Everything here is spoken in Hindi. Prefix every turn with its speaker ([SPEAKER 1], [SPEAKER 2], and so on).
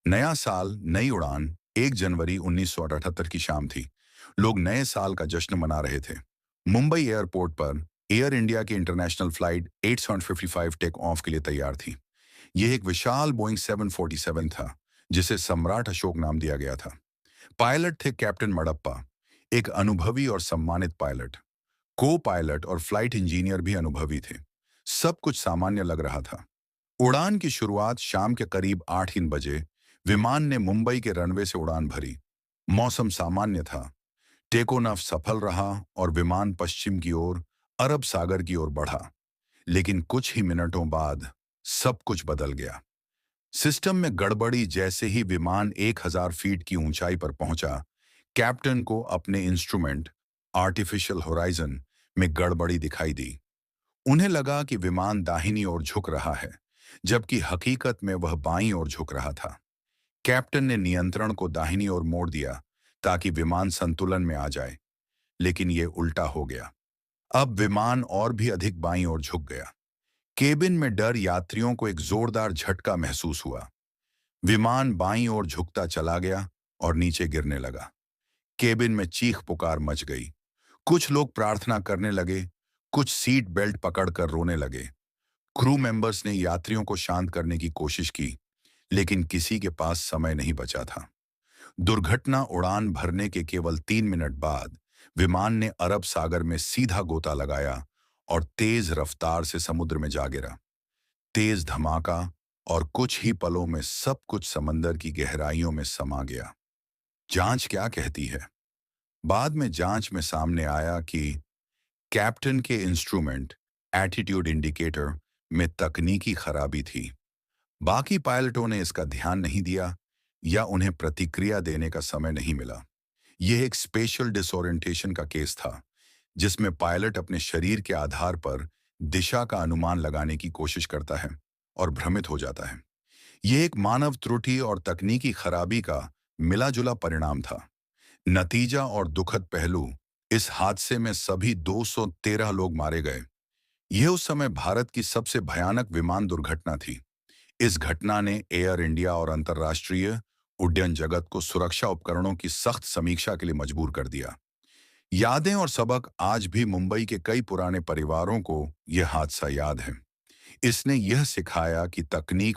[SPEAKER 1] नया साल, नई उड़ान। 1 जनवरी 1978 की शाम थी। लोग नए साल का जश्न मना रहे थे। मुंबई एयरपोर्ट पर एयर इंडिया की इंटरनेशनल फ्लाइट 855 टेक ऑफ के लिए तैयार थी। यह एक विशाल बोइंग 747 था, जिसे सम्राट अशोक नाम दिया गया था। पायलट थे कैप्टन मडप्पा, एक अनुभवी और सम्मानित पायलट। को पायलट और फ्लाइट इंजीनियर भी अनुभवी थे। सब कुछ सामान्य लग रहा था। उड़ान की शुरुआत शाम के करीब 8 बजे। विमान ने मुंबई के रनवे से उड़ान भरी। मौसम सामान्य था। टेकोनॉफ सफल रहा और विमान पश्चिम की ओर अरब सागर की ओर बढ़ा। लेकिन कुछ ही मिनटों बाद सब कुछ बदल गया। सिस्टम में गड़बड़ी जैसे ही विमान 1000 फीट की ऊंचाई पर पहुंचा, कैप्टन को अपने इंस्ट्रूमेंट आर्टिफिशियल होराइजन में गड़बड़ी दिखाई दी। उन्हें लगा कि विमान दाहिनी ओर झुक रहा है, जबकि हकीकत में वह बाईं ओर झुक रहा था। कैप्टन ने नियंत्रण को दाहिनी ओर मोड़ दिया ताकि विमान संतुलन में आ जाए, लेकिन यह उल्टा हो गया। अब विमान और भी अधिक बाईं ओर झुक गया। केबिन में डर यात्रियों को एक जोरदार झटका महसूस हुआ। विमान बाईं ओर झुकता चला गया और नीचे गिरने लगा। केबिन में चीख पुकार मच गई। कुछ लोग प्रार्थना करने लगे, कुछ सीट बेल्ट पकड़कर रोने लगे। क्रू मेंबर्स ने यात्रियों को शांत करने की कोशिश की, लेकिन किसी के पास समय नहीं बचा था। दुर्घटना उड़ान भरने के केवल 3 मिनट बाद विमान ने अरब सागर में सीधा गोता लगाया और तेज रफ्तार से समुद्र में जा गिरा। तेज धमाका और कुछ ही पलों में सब कुछ समंदर की गहराइयों में समा गया। जांच क्या कहती है? बाद में जांच में सामने आया कि कैप्टन के इंस्ट्रूमेंट एटीट्यूड इंडिकेटर में तकनीकी खराबी थी। बाकी पायलटों ने इसका ध्यान नहीं दिया या उन्हें प्रतिक्रिया देने का समय नहीं मिला। यह एक स्पेशल डिसोरिएंटेशन का केस था, जिसमें पायलट अपने शरीर के आधार पर दिशा का अनुमान लगाने की कोशिश करता है और भ्रमित हो जाता है। यह एक मानव त्रुटि और तकनीकी खराबी का मिला-जुला परिणाम था। नतीजा और दुखद पहलू, इस हादसे में सभी 213 लोग मारे गए। यह उस समय भारत की सबसे भयानक विमान दुर्घटना थी। इस घटना ने एयर इंडिया और अंतर्राष्ट्रीय उड्डयन जगत को सुरक्षा उपकरणों की सख्त समीक्षा के लिए मजबूर कर दिया। यादें और सबक, आज भी मुंबई के कई पुराने परिवारों को यह हादसा याद है। इसने यह सिखाया कि तकनीक